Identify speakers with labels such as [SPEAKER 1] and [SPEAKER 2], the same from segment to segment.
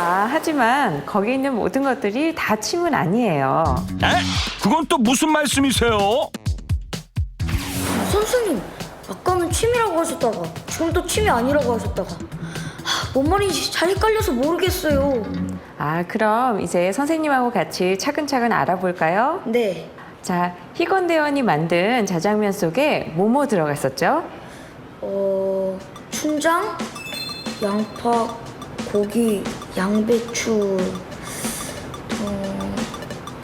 [SPEAKER 1] 하지만 거기 있는 모든 것들이 다 침은 아니에요.
[SPEAKER 2] 에? 그건 또 무슨 말씀이세요?
[SPEAKER 3] 선생님, 아까는 침이라고 하셨다가 지금 또 침이 아니라고 하셨다가 뭔 말인지 잘 헷갈려서 모르겠어요.
[SPEAKER 1] 그럼 이제 선생님하고 같이 차근차근 알아볼까요?
[SPEAKER 3] 네,
[SPEAKER 1] 자, 희건대원이 만든 자장면 속에 뭐뭐 들어갔었죠?
[SPEAKER 3] 춘장, 양파, 고기, 양배추,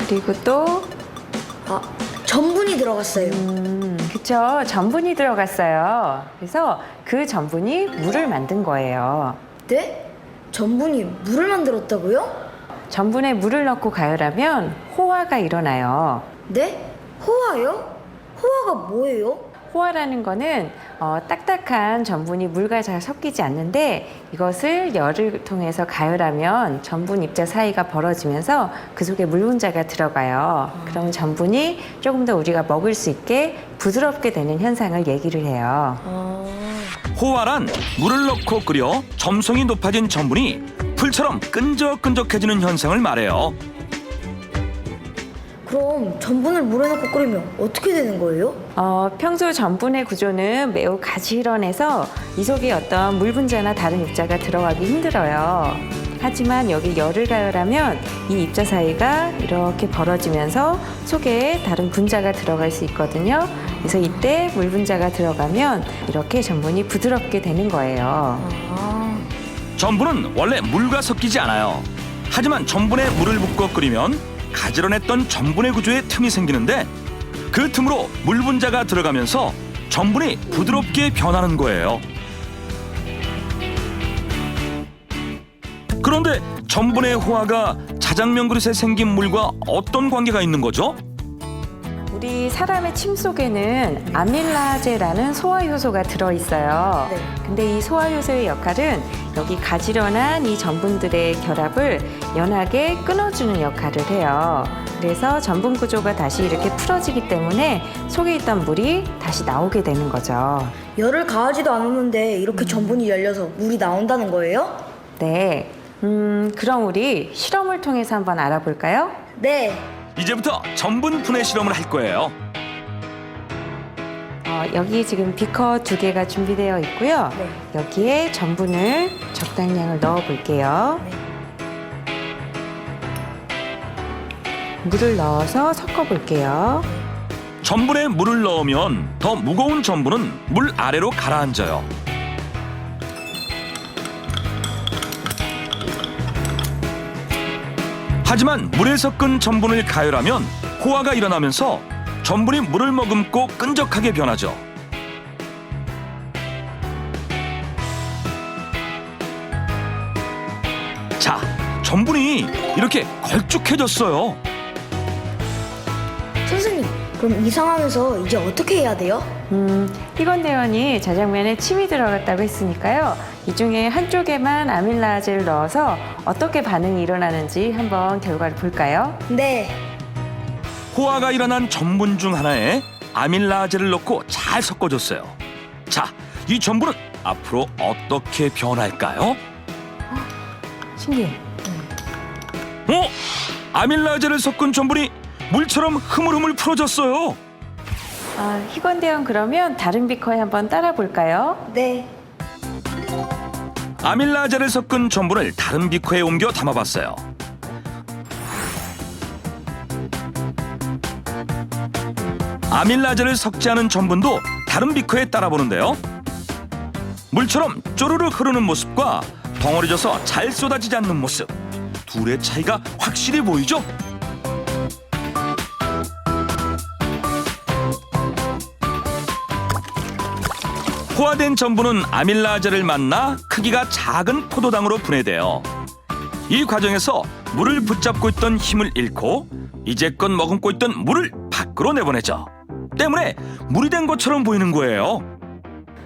[SPEAKER 1] 그리고 또
[SPEAKER 3] 전분이 들어갔어요.
[SPEAKER 1] 그쵸, 전분이 들어갔어요. 그래서 그 전분이 물을 만든 거예요.
[SPEAKER 3] 네? 전분이 물을 만들었다고요?
[SPEAKER 1] 전분에 물을 넣고 가열하면 호화가 일어나요.
[SPEAKER 3] 네? 호화요? 호화가 뭐예요?
[SPEAKER 1] 호화라는 거는 딱딱한 전분이 물과 잘 섞이지 않는데 이것을 열을 통해서 가열하면 전분 입자 사이가 벌어지면서 그 속에 물 분자가 들어가요. 그러면 전분이 조금 더 우리가 먹을 수 있게 부드럽게 되는 현상을 얘기를 해요.
[SPEAKER 2] 호화란 물을 넣고 끓여 점성이 높아진 전분이 풀처럼 끈적끈적해지는 현상을 말해요.
[SPEAKER 3] 그럼 전분을 물에 넣고 끓이면 어떻게 되는 거예요?
[SPEAKER 1] 평소 전분의 구조는 매우 가지런해서 이 속에 어떤 물 분자나 다른 입자가 들어가기 힘들어요. 하지만 여기 열을 가열하면 이 입자 사이가 이렇게 벌어지면서 속에 다른 분자가 들어갈 수 있거든요. 그래서 이때 물 분자가 들어가면 이렇게 전분이 부드럽게 되는 거예요.
[SPEAKER 2] 전분은 원래 물과 섞이지 않아요. 하지만 전분에 물을 붓고 끓이면 가지런했던 전분의 구조에 틈이 생기는데 그 틈으로 물 분자가 들어가면서 전분이 부드럽게 변하는 거예요. 그런데 전분의 호화가 자장면 그릇에 생긴 물과 어떤 관계가 있는 거죠?
[SPEAKER 1] 우리 사람의 침 속에는 아밀라제라는 소화 효소가 들어있어요.
[SPEAKER 3] 네.
[SPEAKER 1] 근데 이 소화 효소의 역할은 여기 가지런한 이 전분들의 결합을 연하게 끊어주는 역할을 해요. 그래서 전분 구조가 다시 이렇게 풀어지기 때문에 속에 있던 물이 다시 나오게 되는 거죠.
[SPEAKER 3] 열을 가하지도 않았는데 이렇게 전분이 열려서 물이 나온다는 거예요?
[SPEAKER 1] 네. 그럼 우리 실험을 통해서 한번 알아볼까요?
[SPEAKER 3] 네.
[SPEAKER 2] 이제부터 전분 분해 실험을 할 거예요.
[SPEAKER 1] 여기 지금 비커 2개가 준비되어 있고요.
[SPEAKER 3] 네.
[SPEAKER 1] 여기에 전분을 적당량을 넣어 볼게요.
[SPEAKER 3] 네.
[SPEAKER 1] 물을 넣어서 섞어 볼게요.
[SPEAKER 2] 전분에 물을 넣으면 더 무거운 전분은 물 아래로 가라앉아요. 하지만 물에 섞은 전분을 가열하면 호화가 일어나면서 전분이 물을 머금고 끈적하게 변하죠. 자, 전분이 이렇게 걸쭉해졌어요.
[SPEAKER 3] 선생님, 그럼 이 상황에서 이제 어떻게 해야 돼요?
[SPEAKER 1] 희건대원이 자장면에 침이 들어갔다고 했으니까요. 이 중에 한쪽에만 아밀라제를 넣어서 어떻게 반응이 일어나는지 한번 결과를 볼까요?
[SPEAKER 3] 네.
[SPEAKER 2] 호화가 일어난 전분 중 하나에 아밀라제를 넣고 잘 섞어줬어요. 자, 이 전분은 앞으로 어떻게 변할까요?
[SPEAKER 1] 신기해.
[SPEAKER 2] 아밀라제를 섞은 전분이 물처럼 흐물흐물 풀어졌어요.
[SPEAKER 1] 희건대원 그러면 다른 비커에 한번 따라 볼까요?
[SPEAKER 3] 네.
[SPEAKER 2] 아밀라제를 섞은 전분을 다른 비커에 옮겨 담아봤어요. 아밀라제를 섞지 않은 전분도 다른 비커에 따라 보는데요. 물처럼 쪼르륵 흐르는 모습과 덩어리져서 잘 쏟아지지 않는 모습, 둘의 차이가 확실히 보이죠? 호화된 전분은 아밀라제를 만나 크기가 작은 포도당으로 분해돼요. 이 과정에서 물을 붙잡고 있던 힘을 잃고 이제껏 머금고 있던 물을 밖으로 내보내죠. 때문에 물이 된 것처럼 보이는 거예요.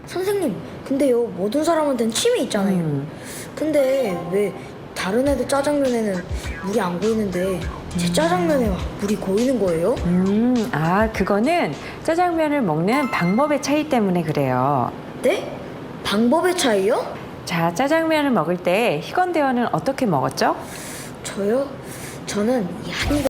[SPEAKER 3] 선생님, 근데요, 모든 사람한테는 침이 있잖아요. 근데 왜 다른 애들 짜장면에는 물이 안 고이는데 제 짜장면에만 물이 고이는 거예요?
[SPEAKER 1] 그거는 짜장면을 먹는 방법의 차이 때문에 그래요.
[SPEAKER 3] 네? 방법의 차이요?
[SPEAKER 1] 자, 짜장면을 먹을 때 희건대원은 어떻게 먹었죠?
[SPEAKER 3] 저요? 저는 이 한 입에